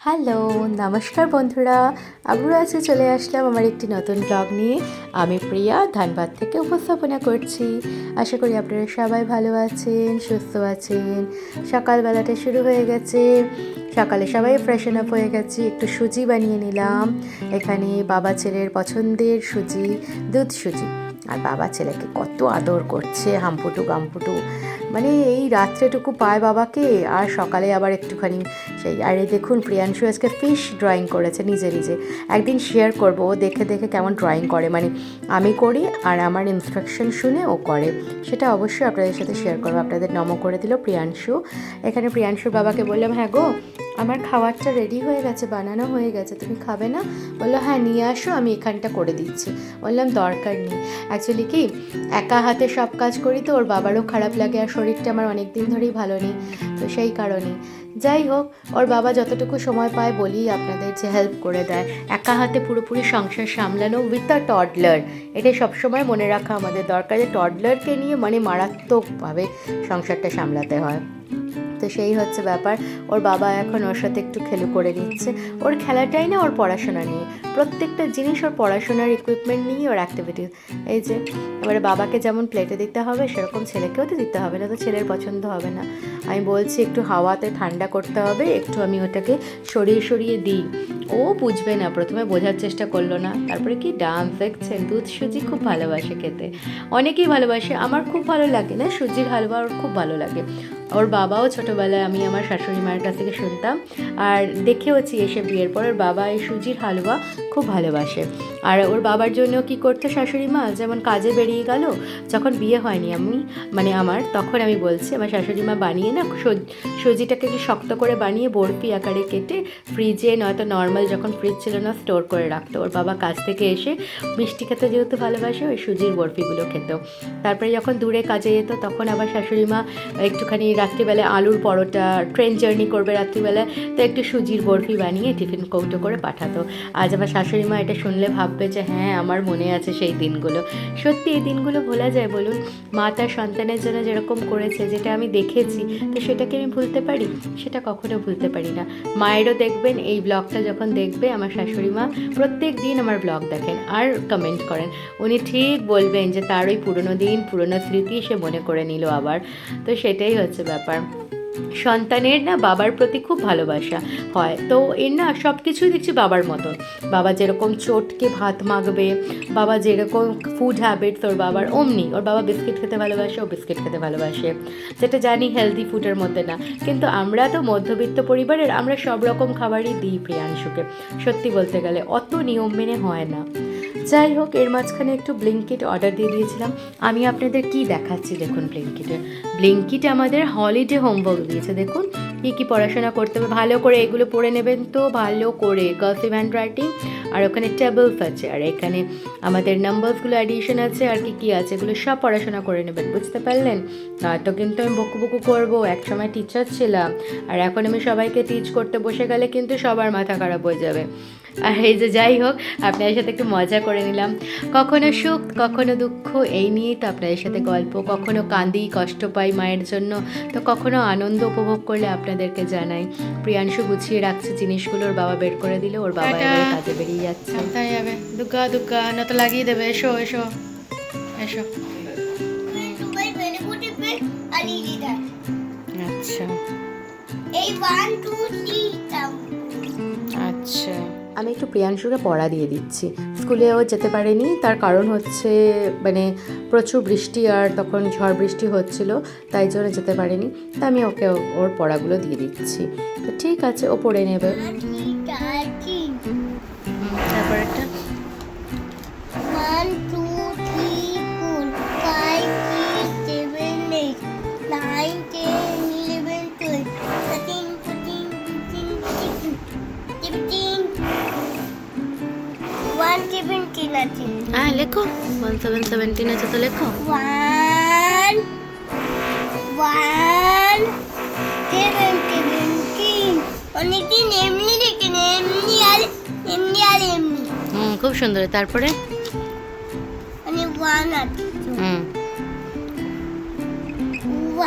Hello, নমস্কার বন্ধুরা। আবারও আজকে চলে আসলাম আমার একটি নতুন ব্লগ নিয়ে। আমি প্রিয়া ধানবাদ থেকে উপস্থাপনা করছি। আশা করি আপনারা সবাই ভালো আছেন, সুস্থ আছেন। সকালবেলাটা শুরু হয়ে গেছে। সকালে সবাই ফ্রেশন আপ হয়ে গেছি। একটু সুজি বানিয়ে নিলাম। এখানে বাবা ছেলের পছন্দের সুজি, দুধ সুজি। আর বাবা ছেলেকে কত আদর করছে, হাম্পুটু গাম্পুটু। মানে এই রাত্রেটুকু পায় বাবাকে, আর সকালে আবার একটুখানি সেই। আর এই দেখুন, প্রিয়াংশু আজকে ফিশ ড্রয়িং করেছে নিজে নিজে। একদিন শেয়ার করব ও দেখে দেখে কেমন ড্রয়িং করে, মানে আমি করি আর আমার ইনস্ট্রাকশন শুনে ও করে, সেটা অবশ্যই আপনাদের সাথে শেয়ার করবো। আপনাদের নমো করে দিল প্রিয়াংশু। এখানে প্রিয়াংশুর বাবাকে বললাম, হ্যাঁ গো আমার খাবারটা রেডি হয়ে গেছে, বানানো হয়ে গেছে, তুমি খাবে না? বললো হ্যাঁ নিয়ে আসো, আমি এখানটা করে দিচ্ছি। বললাম দরকার নেই। অ্যাকচুয়ালি কি, একা হাতে সব কাজ করি তো ওর বাবারও খারাপ লাগে, আর শরীরটা আমার অনেক দিন ধরেই ভালো নেই, তো সেই কারণেই। যাই হোক, ওর বাবা যতটুকু সময় পায় বলি আপনাদের যে হেল্প করে দেয়। একা হাতে পুরোপুরি সংসার সামলানো উইথ আ টডলার, এটা সবসময় মনে রাখা আমাদের দরকার, যে টডলারকে নিয়ে মানে মারাত্মকভাবে সংসারটা সামলাতে হয়। তো সেই হচ্ছে ব্যাপার। ওর বাবা এখন ওর সাথে একটু খেলু করে নিচ্ছে। ওর খেলাটাই না, ওর পড়াশোনা নিয়ে। প্রত্যেকটা জিনিস ওর পড়াশোনার ইকুইপমেন্ট নিয়ে ওর অ্যাক্টিভিটিস। এই যে এবারে বাবাকে যেমন প্লেটে দিতে হবে, সেরকম ছেলেকেও তো দিতে হবে, না তো ছেলের পছন্দ হবে না। আমি বলছি একটু হাওয়াতে ঠান্ডা করতে হবে, একটু আমি ওটাকে সরিয়ে সরিয়ে দিই। ও বুঝবে না, প্রথমে বোঝার চেষ্টা করলো না, তারপরে কি ডান্স দেখছেন। দুধ সুজি খুব ভালোবাসে খেতে, অনেকেই ভালোবাসে, আমার খুব ভালো লাগে না। সুজির হালুয়া ওর খুব ভালো লাগে। ওর বাবাও ছোটোবেলায় আমি আমার শাশুড়ি মায়ের কাছ থেকে শুনতাম, আর দেখেওছি এসে বিয়ের পর ওর বাবা এই সুজির হালুয়া খুব ভালোবাসে। আর ওর বাবার জন্য কি করতো শাশুড়ি মা, যেমন কাজে বেরিয়ে গেল, যখন বিয়ে হয়নি আমি মানে আমার, তখন আমি বলছি আমার শাশুড়ি মা বানিয়ে না সুজিটাকে কি শক্ত করে বানিয়ে বরফি আকারে কেটে ফ্রিজে, নয়তো নর্মাল যখন ফ্রিজ ছিল না স্টোর করে রাখতো। ওর বাবা কাজ থেকে এসে মিষ্টি খেতে যেহেতু ভালোবাসে, ওই সুজির বরফিগুলো খেত। তারপরে যখন দূরে কাজে যেত, তখন আবার শাশুড়ি মা একটুখানি রাত্রিবেলায় আলুর পরোটা, ট্রেন জার্নি করবে রাত্রিবেলায়, তো একটু সুজির বরফি বানিয়ে টিফিন কৌটো করে পাঠাতো। আজ আমার শাশুড়ি মা এটা শুনলে ভাববে যে হ্যাঁ আমার মনে আছে সেই দিনগুলো। সত্যি এই দিনগুলো ভোলা যায় বলুন? মা তার সন্তানের জন্য যেরকম করেছে, যেটা আমি দেখেছি, তো সেটাকে আমি ভুলতে পারি? সেটা কখনো ভুলতে পারি না। মায়েরও দেখবেন এই ব্লগটা যখন দেখবে, আমার শাশুড়ি মা প্রত্যেক দিন আমার ব্লগ দেখেন আর কমেন্ট করেন। উনি ঠিক বলবেন যে তার ওই পুরনো দিন, পুরনো স্মৃতি সে মনে করে নিল আবার। তো সেটাই হচ্ছে ব্যাপার। সন্তানের না বাবার প্রতি খুব ভালোবাসা হয়, তো এর না সব কিছুই দেখছি বাবার মতন। বাবা যেরকম চটকে ভাত মাখবে, বাবা যেরকম ফুড হ্যাবিটস ওর বাবার অমনি। ওর বাবা বিস্কিট খেতে ভালোবাসে, ও বিস্কিট খেতে ভালোবাসে, যেটা জানি হেলদি ফুডের মধ্যে না। কিন্তু আমরা তো মধ্যবিত্ত পরিবারের, আমরা সব রকম খাবারই দিই প্রিয়াংশুকে। সত্যি বলতে গেলে অত নিয়ম মেনে হয় না। যাই হোক, এর মাঝখানে একটু ব্লিঙ্কিট অর্ডার দিয়ে দিয়েছিলাম। আমি আপনাদের কি দেখাচ্ছি দেখুন। ব্লিঙ্কিট আমাদের হলিডে হোমওয়ার্ক দিয়েছে। দেখুন কী কী পড়াশোনা করতে হবে, ভালো করে এগুলো পড়ে নেবেন তো ভালো করে। কার্সিভ হ্যান্ড রাইটিং, আর ওখানে টেবলস আছে, আর এখানে আমাদের নাম্বারসগুলো অ্যাডিশন আছে, আর কি কী আছে এগুলো সব পড়াশোনা করে নেবেন, বুঝতে পারলেন? নয়তো কিন্তু আমি বকু বকু করবো। একসময় টিচার ছিলাম, আর এখন আমি সবাইকে টিচ করতে বসে গেলে কিন্তু সবার মাথা খারাপ হয়ে যাবে। আর এই যে যাই হোক, আপনাদের সাথে একটু মজা করে নিলাম। কখনো সুখ, কখনো দুঃখ, এই নিয়েই তো আপনাদের সাথে গল্প। কখনো কাঁদি, কষ্ট পাই মায়ের জন্য, তো কখনো আনন্দ উপভোগ করলে আপনাদেরকে জানাই। প্রিয়াংশু গুছিয়ে রাখছে জিনিসগুলো, ওর বাবা বের করে দিল, ওর বাবা এবারে কাজে বেরিয়ে যাচ্ছে। তাই যাবে দুগ্গা দুগ্গা, না তো লাগিয়ে দেবে। এসো এসো এসো। আচ্ছা আচ্ছা, আমি একটু প্রিয়াংশুকে পড়া দিয়ে দিচ্ছি। স্কুলেও যেতে পারেনি, তার কারণ হচ্ছে মানে প্রচুর বৃষ্টি, আর তখন ঝড় বৃষ্টি হচ্ছিল, তাই জন্য যেতে পারেনি। তা আমি ওকে ওর পড়াগুলো দিয়ে দিচ্ছি। তো ঠিক আছে, ও পড়ে নেবে। তারপর একটা 1 2 3 4 5 6 7 8 9 10 11 12 13 14 15 16 17 117 আছে। হ্যাঁ লেখো, 1717 আছে তো লেখো। 1 1 17 অনেকদিন এমনি লিখেন, এমনি আর এমনি আর এমনি। খুব সুন্দর। তারপরে মানে 1 আছে।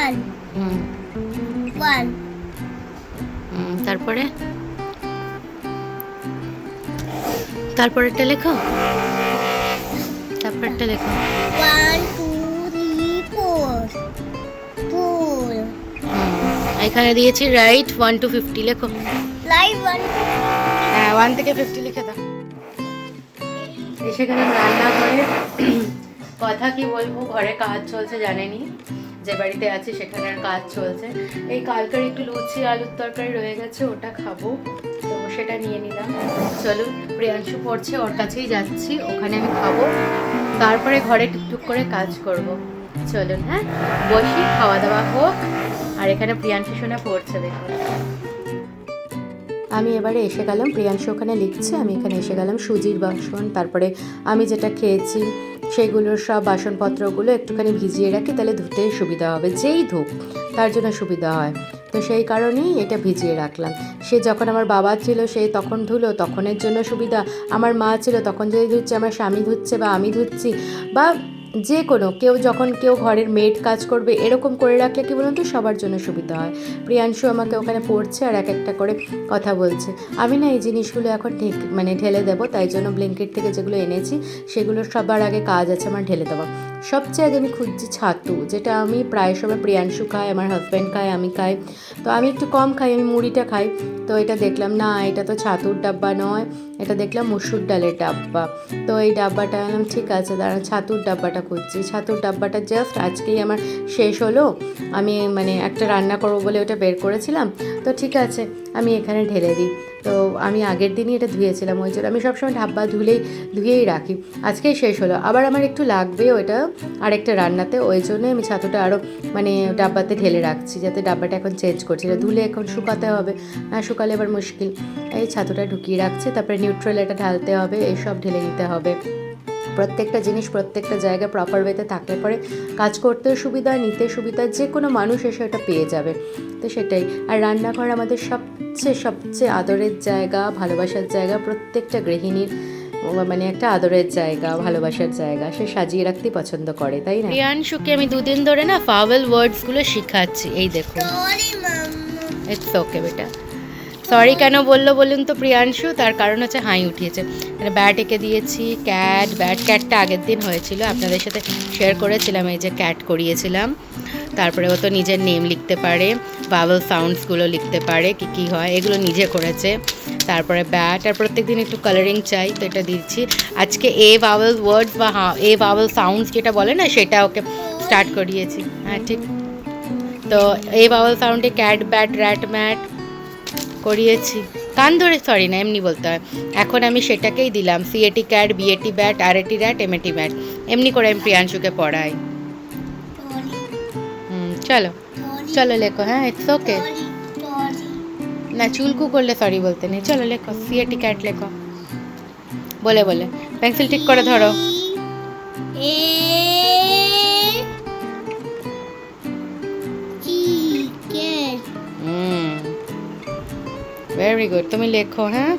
1 1 তারপরে তারপরেরটা লেখো, তারপরেরটা লেখো। 1 2 3 4 4 এখানে দিয়েছি রাইট 1 to 50 লেখো। লাইভ 1 হ্যাঁ 1 থেকে 50 লিখে দাও। এসে গেলাম রান্নাঘরে। কথা কি বলবো, ঘরে কাজ চলছে জানেনি, যে বাড়িতে আছি সেখানের কাজ চলছে। এই কালকের একটু লুচি আলুর তরকারি রয়ে গেছে, ওটা খাবো, তো সেটা নিয়ে নিলাম। চলুন, প্রিয়াংশু পড়ছে, ওর কাছেই যাচ্ছি, ওখানে আমি খাবো, তারপরে ঘরে টুকটুক করে কাজ করব। চলুন হ্যাঁ, বসি, খাওয়া দাওয়া হোক। আর এখানে প্রিয়াংশু সোনা পড়ছে, দেখুন। আমি এবারে এসে গেলাম, প্রিয়াংশু ওখানে লিখছে, আমি এখানে এসে গেলাম। সুজির বাসন, তারপরে আমি যেটা খেয়েছি সেগুলোর সব বাসনপত্রগুলো একটুখানি ভিজিয়ে রাখি, তাহলে ধুতে সুবিধা হবে, যেই ধুক তার জন্য সুবিধা হয়। তো সেই কারণেই এটা ভিজিয়ে রাখলাম। সে যখন আমার বাবা ছিল সে তখন ধুলো, তখনের জন্য সুবিধা। আমার মা ছিল তখন যদি ধুচ্ছে, আমার স্বামী ধুচ্ছে বা আমি ধুচ্ছি, বা যে কোনো কেউ যখন কেউ ঘরের মেড কাজ করবে, এরকম করে রাখলে কি বলুন তো, সবার জন্য সুবিধা হয়। প্রিয়াংশু আমাকে ওখানে পড়ছে আর এক একটা করে কথা বলছে। আমি না এই জিনিসগুলো এখন ঠিক ঢেলে দেবো, তাই জন্য ব্লিঙ্কিট থেকে যেগুলো এনেছি সেগুলোর সবার আগে কাজ আছে আমার ঢেলে দেওয়া। সবচেয়ে আগে আমি খুঁজছি ছাতু, যেটা আমি প্রায় সময় প্রিয়াংশু খায়, আমার হাজব্যান্ড খায়, আমি খাই, তো আমি একটু কম খাই, আমি মুড়িটা খাই। তো এটা দেখলাম না, এটা তো ছাতুর ডাব্বা নয়, এটা দেখলাম মসুর ডালের ডাব্বা। তো এই ডাব্বাটা আনলাম, ঠিক আছে দাঁড়া, ছাতুর ডাব্বাটা খুঁজছি। ছাতুর ডাব্বাটা জাস্ট আজকেই আমার শেষ হলো, আমি একটা রান্না করবো বলে ওটা বের করেছিলাম। তো ঠিক আছে, আমি এখানে ঢেলে দিই। তো আমি আগের দিনই এটা ধুয়েছিলাম, ওই জন্য আমি সবসময় ডাব্বা ধুয়েই রাখি। আজকেই শেষ হলো, আবার আমার একটু লাগবে ওটা আরেকটা রান্নাতে, ওই জন্যই আমি ছাতুটা আরও ডাব্বাতে ঢেলে রাখছি, যাতে ডাব্বাটা এখন চেঞ্জ করছি। এটা ধুলে এখন শুকাতে হবে, না শুকালে এবার মুশকিল। এই ছাতুটা ঢুকিয়ে রাখছি, তারপরে নিউট্রাল এটা ঢালতে হবে, এইসব ঢেলে নিতে হবে। প্রত্যেকটা জিনিস প্রত্যেকটা জায়গায় প্রপার ওয়েতে থাকলে পরে কাজ করতেও সুবিধা, নিতে সুবিধা, যে কোনো মানুষ এসে ওটা পেয়ে যাবে। তো সেটাই। আর রান্নাঘর আমাদের সবচেয়ে আদরের জায়গা, ভালোবাসার জায়গা, প্রত্যেকটা গৃহিণীর একটা আদরের জায়গা, ভালোবাসার জায়গা, সে সাজিয়ে রাখতেই পছন্দ করে, তাই না? প্রিয়াংশুকে আমি 2 দিন ধরে না ফাওয়েল ওয়ার্ডসগুলো শেখাচ্ছি, এই দেখুন। সরি মাম্মা ইটস ওকে বেটা। সরি কেন বললো বলুন তো প্রিয়াংশু? তার কারণ হচ্ছে হাই উঠিয়েছে। ব্যাট এঁকে দিয়েছি, ক্যাটটা আগের দিন হয়েছিল, আপনাদের সাথে শেয়ার করেছিলাম, এই যে ক্যাট করিয়েছিলাম। তারপরে ও তো নিজের নেম লিখতে পারে, ভাওয়েল সাউন্ডসগুলো লিখতে পারে, কী হয় এগুলো নিজে করেছে। তারপরে ব্যাট, আর প্রত্যেক দিন একটু কালারিং চাই, তো এটা দিচ্ছি। আজকে এ ভাওয়েল ওয়ার্ডস বা এ ভাওয়েল সাউন্ডস যেটা বলে না, সেটা ওকে স্টার্ট করিয়েছি। হ্যাঁ ঠিক। তো এ ভাওয়েল সাউন্ডে ক্যাট, ব্যাট, র্যাট, ম্যাট করিয়েছি। কান ধরে সরি না, এমনি বলতে হয়। এখন আমি সেটাকেই দিলাম, C A T cat, B A T bat, R A T rat, M A T bat, এমনি করে আমি প্রিয়াংশুকে পড়াই। চলো চলো লেখো। হ্যাঁ ইটস ওকে। না চুলকু করলে সরি বলতে নেই। চলো লেখো, সিএটি ক্যাট লেখো, বলে বলে। পেন্সিল ঠিক করে ধরো। এ টি ক্যাট ভেরি গুড, তুমি লেখো। হ্যাঁ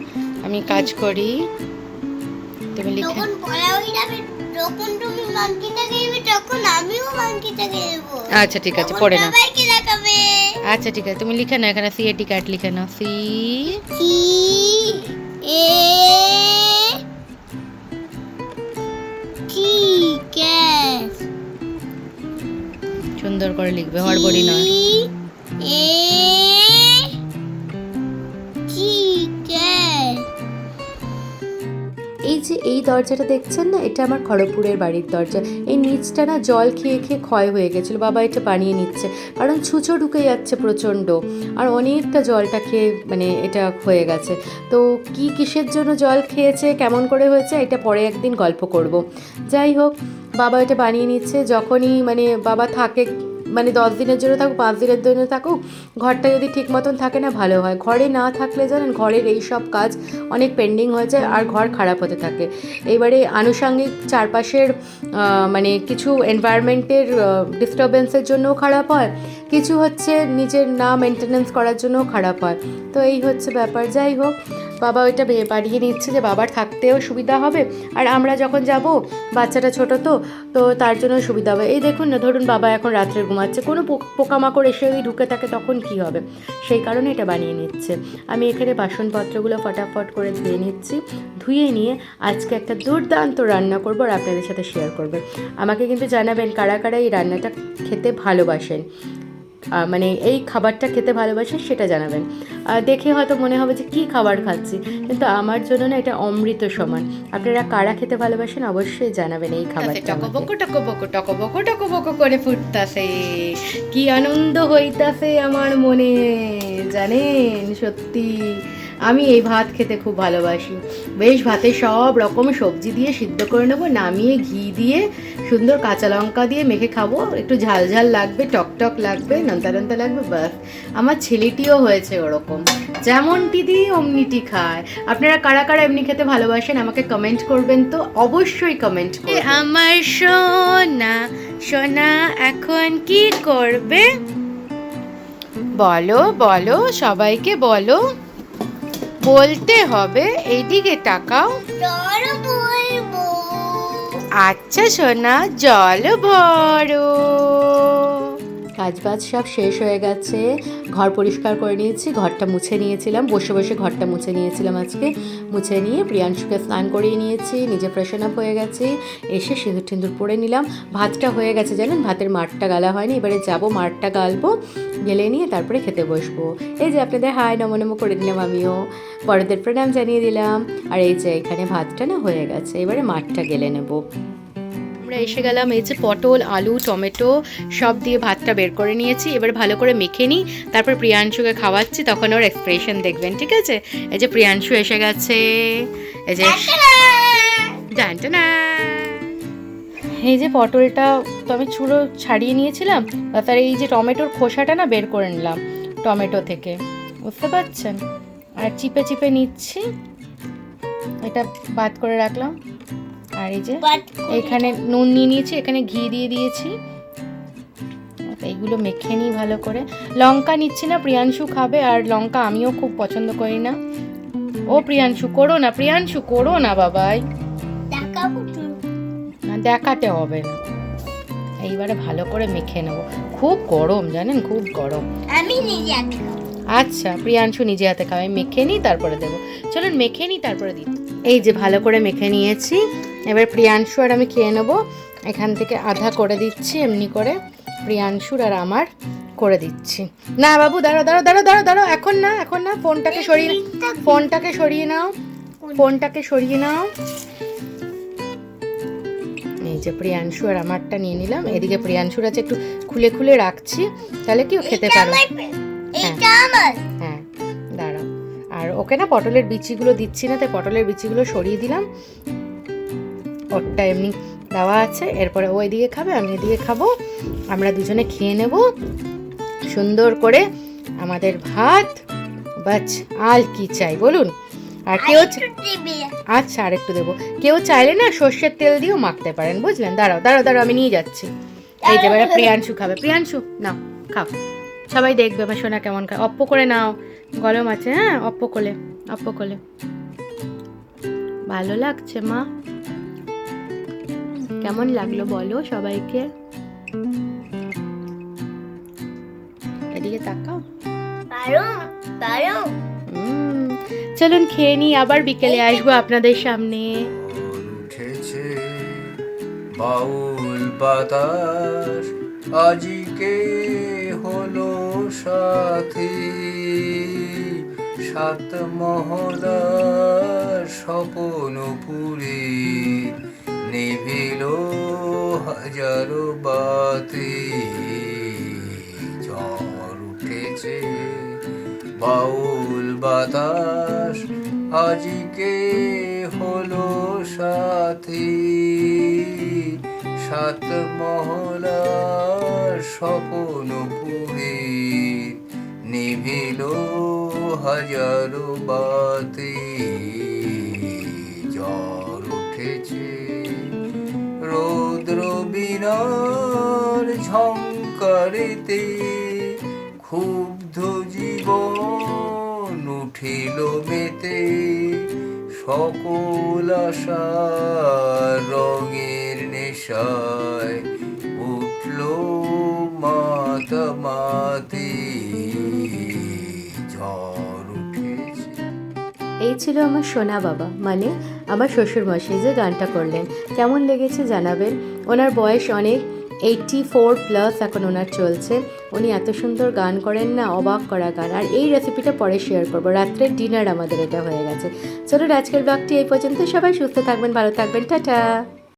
আমি কাজ করি, তুমি লিখে। যখন পড়া হয়ে যাবে, যখন তুমি মাংকিটাকে নেবে, তখন আমিও মাংকিটাকে নেব। আচ্ছা ঠিক আছে, পড়ে নাও। সবাইকে দেখাবে। আচ্ছা ঠিক আছে, তুমি লিখে নাও, এখানে সিএটি ক্যাট লিখে নাও। সি এ টি ক্যাট। সুন্দর করে লিখবে, হড়বড়ি নয়। এ টি ক্যাট। এই যে এই দরজাটা দেখছেন না, এটা আমার খড়গপুরের বাড়ির দরজা। এই নিচটা না জল খেয়ে খেয়ে ক্ষয় হয়ে গেছিলো, বাবা এটা বানিয়ে নিচ্ছে, কারণ ছুঁচো ঢুকে যাচ্ছে প্রচণ্ড, আর অনেকটা জলটা খেয়ে এটা হয়ে গেছে। তো কিসের জন্য জল খেয়েছে, কেমন করে হয়েছে, এটা পরে একদিন গল্প করব। যাই হোক, বাবা এটা বানিয়ে নিচ্ছে। যখনই বাবা থাকে 10 দিনের জন্য থাকুক, 5 দিনের জন্য থাকুক, ঘরটা যদি ঠিক মতন থাকে না ভালো হয়। ঘরে না থাকলে জানেন, ঘরের এই সব কাজ অনেক পেন্ডিং হয়ে যায় আর ঘর খারাপ হতে থাকে। এবারে আনুষঙ্গিক চারপাশের কিছু এনভায়রনমেন্টের ডিস্টারবেন্সের জন্যও খারাপ হয়। কিছু হচ্ছে নিজের না মেনটেনেন্স করার জন্য খারাপ হয়। তো এই হচ্ছে ব্যাপার। যাই হোক, বাবা ওইটা বাড়িয়ে নিচ্ছে যে বাবার থাকতেও সুবিধা হবে, আর আমরা যখন যাব বাচ্চাটা ছোট তো তো তার জন্য সুবিধা হবে। এই দেখুন না, ধরুন বাবা এখন রাত্রে ঘুমাচ্ছে, কোনো পোকামাকড় এসে যদি ঢুকে থাকে তখন কি হবে, সেই কারণে এটা বানিয়ে নিচ্ছে। আমি এখানে বাসনপত্রগুলো ফটাফট করে ধুয়ে নিচ্ছি। ধুয়ে নিয়ে আজকে একটা দুর্দান্ত রান্না করবো আর আপনাদের সাথে শেয়ার করবো। আমাকে কিন্তু জানাবেন কারা কারা এই রান্নাটা খেতে ভালোবাসেন, মানে এই খাবারটা খেতে ভালোবাসেন সেটা জানাবেন। দেখে হয়তো মনে হবে যে কী খাবার খাচ্ছি, কিন্তু আমার জন্য না এটা অমৃত সমান। আপনারা কারা খেতে ভালোবাসেন অবশ্যই জানাবেন এই খাবারটা। টকবকো টকবকো টকবকো টকবকো করে ফুটতাছে, কি আনন্দ হইতাছে আমার মনে, জানেন? সত্যি আমি এই ভাত খেতে খুব ভালোবাসি। বেশ ভাতে সব রকম সবজি দিয়ে সিদ্ধ করে নেবো, নামিয়ে ঘি দিয়ে সুন্দর কাঁচা লঙ্কা দিয়ে মেখে খাবো। একটু ঝাল ঝাল লাগবে, টক টক লাগবে, নোনতা নোনতা লাগবে, ব্যাস। আমার ছেলেটিও হয়েছে ওরকম, যেমনটি দিই অমনিটি খায়। আপনারা কারা কারা এমনি খেতে ভালোবাসেন আমাকে কমেন্ট করবেন তো, অবশ্যই কমেন্ট করবেন। আমার সোনা সোনা এখন কি করবে? বলো বলো, সবাইকে বলো, বলতে হবে। এইদিকে তাকাও। জল বলবো। আচ্ছা সোনা, জল ভরো। কাজবাজ সব শেষ হয়ে গেছে, ঘর পরিষ্কার করে নিয়েছি, ঘরটা মুছে নিয়েছিলাম, বসে বসে ঘরটা মুছে নিয়েছিলাম আজকে। মুছে নিয়ে প্রিয়াংশুকে স্নান করিয়ে নিয়েছি, নিজে ফ্রেশন আপ হয়ে গেছি, এসে সিঁদুর টিঁদুর পরে নিলাম। ভাতটা হয়ে গেছে জানেন, ভাতের মাঠটা গালা হয়নি, এবারে যাবো মাঠটা গালবো, গেলে নিয়ে তারপরে খেতে বসবো। এই যে আপনাদের হাই নমো করে দিলাম, আমিও বড়দের প্রণাম জানিয়ে দিলাম। আর এই যে এখানে ভাতটা না হয়ে গেছে, এবারে মাঠটা গেলে নেবো। আমরা এসে গেলাম, এই যে পটল আলু টমেটো সব দিয়ে ভাতটা বের করে নিয়েছি। এবার ভালো করে মেখে নিই, তারপর প্রিয়াংশুকে খাওয়াচ্ছি, তখন ওর এক্সপ্রেশন দেখবেন, ঠিক আছে? এই যে প্রিয়াংশু এসে গেছে, এই যে জানতো না, এই যে পটলটা তো আমি চুড়ো ছাড়িয়ে নিয়েছিলাম, তার এই যে টমেটোর খোসাটা না বের করে নিলাম টমেটো থেকে, বুঝতে পারছেন? আর চিপে চিপে নিচ্ছি, এটা বাদ করে রাখলাম। আর এই যে এখানে নুন নিয়ে নিয়েছি, এখানে ঘি দিয়ে দিয়েছি, এইগুলো মেখে নিই ভালো করে। লঙ্কা নিচ্ছি না, প্রিয়াংশু খাবে, আর লঙ্কা আমিও খুব পছন্দ করি না। ও প্রিয়াংশু করো না, প্রিয়াংশু করো না বাবাই, না দেখাতে হবে না। এইবারে ভালো করে মেখে নেব, খুব গরম জানেন, খুব গরম। আমি নিজে হাতে খাবো। আচ্ছা, প্রিয়াংশু নিজে হাতে খাবে, মেখে নিই তারপরে দেবো। চলুন মেখে নিই তারপরে দিই। এই যে ভালো করে মেখে নিয়েছি, এবার প্রিয়াংশু আর আমি খেয়ে নেবো। এখান থেকে আধা করে দিচ্ছি, এমনি করে প্রিয়াংশুর আর আমার করে দিচ্ছি। না বাবু দাঁড়াও দাঁড়াও দাঁড়াও দাঁড়াও দাঁড়াও, এখন না এখন না, ফোনটাকে সরিয়ে ফোনটাকে সরিয়ে নাও, ফোনটাকে সরিয়ে নাও। এই যে প্রিয়াংশু আর আমারটা নিয়ে নিলাম, এদিকে প্রিয়াংশুর আছে একটু খুলে খুলে রাখছি, তাহলে কি ও খেতে পারবে। হ্যাঁ দাঁড়াও, আর ওকে না পটলের বিচিগুলো দিচ্ছি না, তাই পটলের বিচিগুলো সরিয়ে দিলাম। ওরটা এমনি দেওয়া আছে, এরপরে ও এদিকে খাবে, আমি এদিকে খাবো, আমরা দুজনে খেয়ে নেব সুন্দর করে আমাদের ভাত। বাস আর কি চাই বলুন? আর কেউ আচ্ছা আর একটু দেবো, কেউ চাইলে না সর্ষের তেল দিয়েও মাখতে পারেন, বুঝলেন? দাঁড়াও দাঁড়াও দাঁড়াও, আমি নিয়ে যাচ্ছি। এই যে এবারে প্রিয়াংশু খাবে, প্রিয়াংশু নাও খাও, সবাই দেখবে আমার সোনা কেমন খায়। অপ্প করে নাও, গরম আছে, হ্যাঁ অপ্প কোলে, অপ্প কোলে। ভালো লাগছে মা? কেমন লাগলো বলো সবাইকে? এদিকে তাকাও। চলুন খেয়ে নিই, আবার বিকেলে আসবো আপনাদের সামনে। উঠেছে বাউল বাতাস, আজিকে হলো সাথী, সাত মহলার স্বপনপুরে নিভিল হাজারো বাতি। ঝড় উঠেছে বাউল বাতাস, আজিকে হলো সাথী, সাত মহলার স্বপনপুরে নিভিল হাজারো বাতি। ঝড় উঠেছে রৌদ্র বিনার ঝঙ্কারেতে, ক্ষুব্ধ জীবন উঠিল মেতে, সকল আশা রঙের নেশায় উঠল মাতামাতি, ঝড় উঠেছে। এই ছিল আমার সোনা বাবা, মানে আমার শ্বশুরমশাই যে গানটা করলেন। কেমন লেগেছে জানাবেন। ওনার বয়স অনেক, 84+ এখন ওনার চলছে। উনি এত সুন্দর গান করেন না, অবাক করা গান। আর এই রেসিপিটা পরে শেয়ার করবো, রাত্রের ডিনার আমাদের এটা হয়ে গেছে। চলুন আজকের ব্লগটি এই পর্যন্ত। সবাই সুস্থ থাকবেন, ভালো থাকবেন, টাটা।